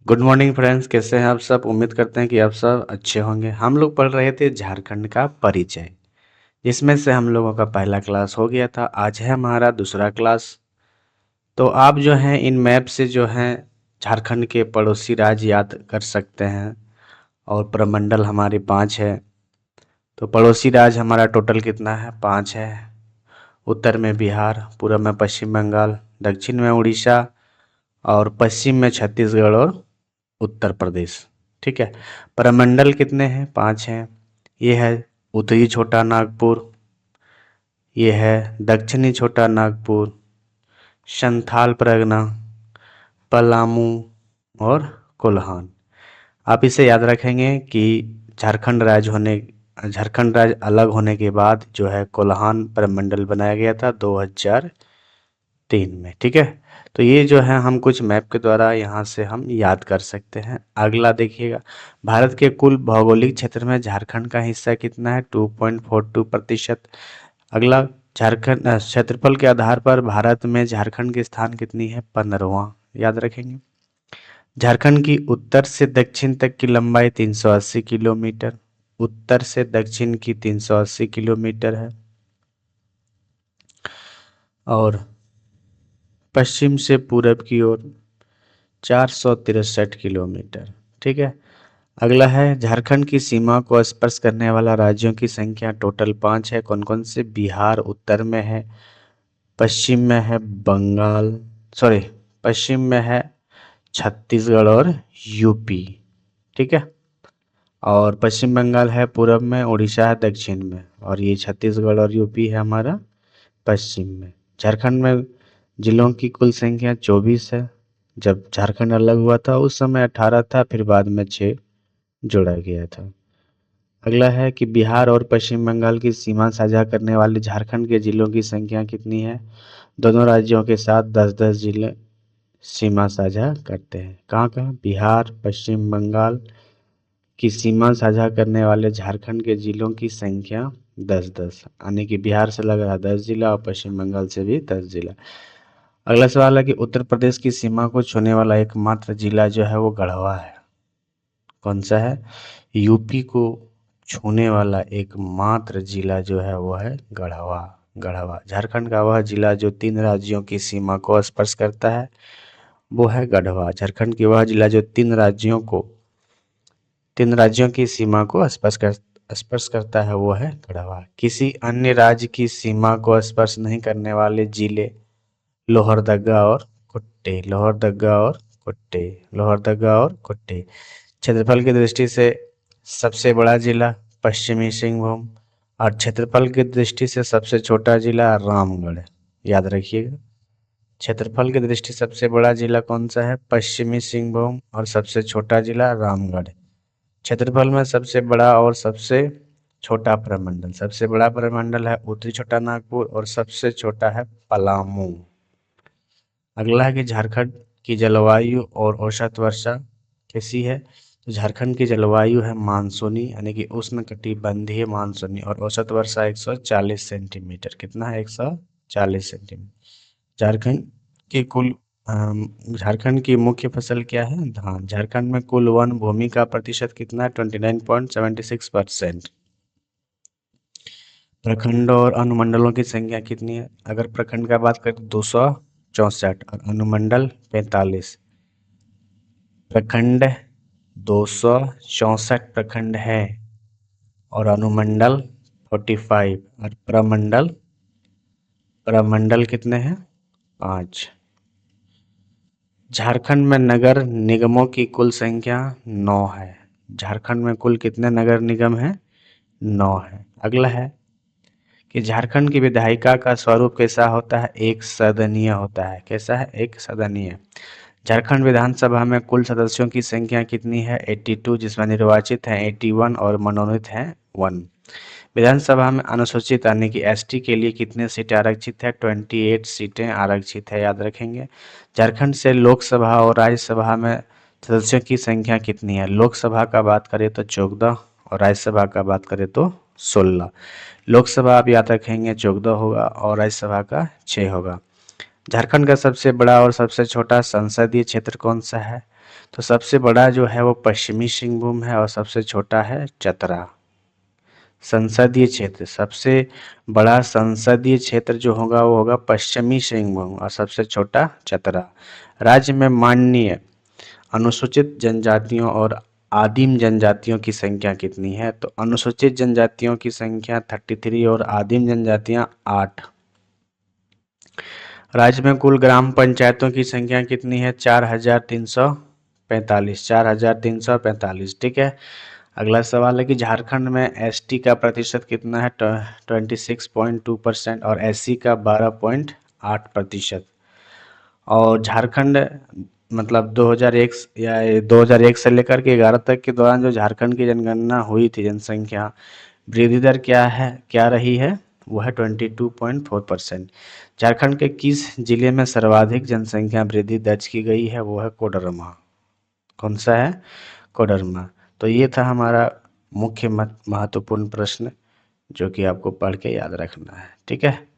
Good morning friends, कैसे हैं आप सब। उम्मीद करते हैं कि आप सब अच्छे होंगे। हम लोग पढ़ रहे थे झारखंड का परिचय, जिसमें से हम लोगों का पहला क्लास हो गया था। आज है हमारा दूसरा क्लास। तो आप जो हैं इन मैप से जो हैं झारखंड के पड़ोसी राज्य याद कर सकते हैं। और प्रमंडल हमारे 5 है। तो पड़ोसी राज्य हमारा टोटल कितना है? 5 है। उत्तर में बिहार, पूर्व में पश्चिम बंगाल, दक्षिण में उड़ीसा और पश्चिम में छत्तीसगढ़ और उत्तर प्रदेश। ठीक है। प्रमंडल कितने हैं? 5 हैं। ये है उत्तरी छोटा नागपुर, ये है दक्षिणी छोटा नागपुर, संथाल परगना, पलामू और कोल्हान। आप इसे याद रखेंगे कि झारखंड राज्य होने झारखंड राज्य अलग होने के बाद जो है कोल्हान प्रमंडल बनाया गया था 2003 में। ठीक है। तो ये जो है हम कुछ मैप के द्वारा यहाँ से हम याद कर सकते हैं। अगला देखिएगा, भारत के कुल भौगोलिक क्षेत्र में झारखंड का हिस्सा कितना है? 2.42%। अगला, झारखंड क्षेत्रफल के आधार पर भारत में झारखंड की स्थान कितनी है? 15वां। याद रखेंगे। झारखंड की उत्तर से दक्षिण तक की लंबाई 380 किलोमीटर, उत्तर से दक्षिण की 380 किलोमीटर है। और पश्चिम से पूरब की ओर 463 किलोमीटर। ठीक है। अगला है, झारखंड की सीमा को स्पर्श करने वाला राज्यों की संख्या टोटल 5 है। कौन कौन से? बिहार उत्तर में है, पश्चिम में है बंगाल, सॉरी, पश्चिम में है छत्तीसगढ़ और यूपी। ठीक है। और पश्चिम बंगाल है पूरब में, उड़ीसा है दक्षिण में, और ये छत्तीसगढ़ और यूपी है हमारा पश्चिम में। झारखंड में जिलों की कुल संख्या 24 है। जब झारखंड अलग हुआ था उस समय 18 था, फिर बाद में 6 जोड़ा गया था। अगला है कि बिहार और पश्चिम बंगाल की सीमा साझा करने वाले झारखंड के जिलों की संख्या कितनी है? दोनों राज्यों के साथ 10-10 जिले सीमा साझा करते हैं। कहाँ कहाँ? बिहार, पश्चिम बंगाल की सीमा साझा करने वाले झारखंड के जिलों की संख्या 10-10, यानी कि बिहार से लग रहा 10 जिला और पश्चिम बंगाल से भी 10 जिला। अगला सवाल है कि उत्तर प्रदेश की सीमा को छूने वाला एकमात्र जिला जो है वो गढ़वा है। कौन सा है? यूपी को छूने वाला एकमात्र जिला जो है वो है गढ़वा। गढ़वा झारखंड का वह जिला जो 3 राज्यों की सीमा को स्पर्श करता है, वो है गढ़वा। झारखंड की वह जिला जो 3 राज्यों की सीमा को स्पर्श करता है, वो है गढ़वा। किसी अन्य राज्य की सीमा को स्पर्श नहीं करने वाले जिले लोहरदगा और कुट्टे। लोहरदगा और कुट्टे। लोहरदगा और कुट्टे। क्षेत्रफल की दृष्टि से सबसे बड़ा जिला पश्चिमी सिंहभूम, और क्षेत्रफल की दृष्टि से सबसे छोटा जिला रामगढ़। याद रखिएगा, क्षेत्रफल की दृष्टि सबसे बड़ा जिला कौन सा है? पश्चिमी सिंहभूम, और सबसे छोटा जिला रामगढ़। क्षेत्रफल में सबसे बड़ा और सबसे छोटा प्रमंडल, सबसे बड़ा प्रमंडल है उत्तरी छोटा नागपुर और सबसे छोटा है पलामू। अगला है कि झारखंड की जलवायु और औसत वर्षा कैसी है? तो झारखंड की जलवायु है मानसूनी, यानी कि उष्णकटिबंधीय मानसूनी, और औसत वर्षा 140 सेंटीमीटर। कितना है? 140 सेंटीमीटर। झारखंड की कुल झारखंड की मुख्य फसल क्या है? धान। झारखंड में कुल वन भूमि का प्रतिशत कितना है? 29.76%। प्रखंडों और अनुमंडलों की संख्या कितनी है? अगर प्रखंड का बात करें तो 264 और अनुमंडल 45। प्रखंड 264 प्रखंड है और अनुमंडल 45, और प्रमंडल प्रमंडल कितने हैं? 5। झारखंड में नगर निगमों की कुल संख्या 9 है। झारखंड में कुल कितने नगर निगम हैं? 9 है। अगला है कि झारखंड की विधायिका का स्वरूप कैसा होता है? एक सदनीय होता है। कैसा है? एक सदनीय। झारखंड विधानसभा में कुल सदस्यों की संख्या कितनी है? 82, जिसमें निर्वाचित हैं 81 और मनोनीत हैं 1। विधानसभा में अनुसूचित यानी कि एसटी के लिए कितने सीटें आरक्षित है? 28 सीटें आरक्षित है। याद रखेंगे। झारखंड से लोकसभा और राज्यसभा में सदस्यों की संख्या कितनी है? लोकसभा का बात करें तो 14 और राज्यसभा का बात करें तो 16। लोकसभा आप याद रखेंगे 14 होगा और राज्यसभा का 6 होगा। झारखंड का सबसे बड़ा और सबसे छोटा संसदीय क्षेत्र कौन सा है? तो सबसे बड़ा जो है वो पश्चिमी सिंहभूम है और सबसे छोटा है चतरा। संसदीय क्षेत्र, सबसे बड़ा संसदीय क्षेत्र जो होगा वो होगा पश्चिमी सिंहभूम और सबसे छोटा चतरा। राज्य में माननीय अनुसूचित जनजातियों और आदिम जनजातियों की संख्या कितनी है? तो अनुसूचित जनजातियों की संख्या 33 और आदिम जनजातियां 8। राज्य में कुल ग्राम पंचायतों की संख्या कितनी है? 4345, 4345। ठीक है। अगला सवाल है कि झारखंड में एसटी का प्रतिशत कितना है? 26.2% और एससी का 12.8%। और झारखंड मतलब 2001 या 2001 से लेकर के 11 तक के दौरान जो झारखंड की जनगणना हुई थी, जनसंख्या वृद्धि दर क्या है, क्या रही है? वो है 22.4%। झारखंड के किस जिले में सर्वाधिक जनसंख्या वृद्धि दर्ज की गई है? वो है कोडरमा। कौन सा है? कोडरमा। तो ये था हमारा मुख्य महत्वपूर्ण प्रश्न जो कि आपको पढ़ के याद रखना है। ठीक है।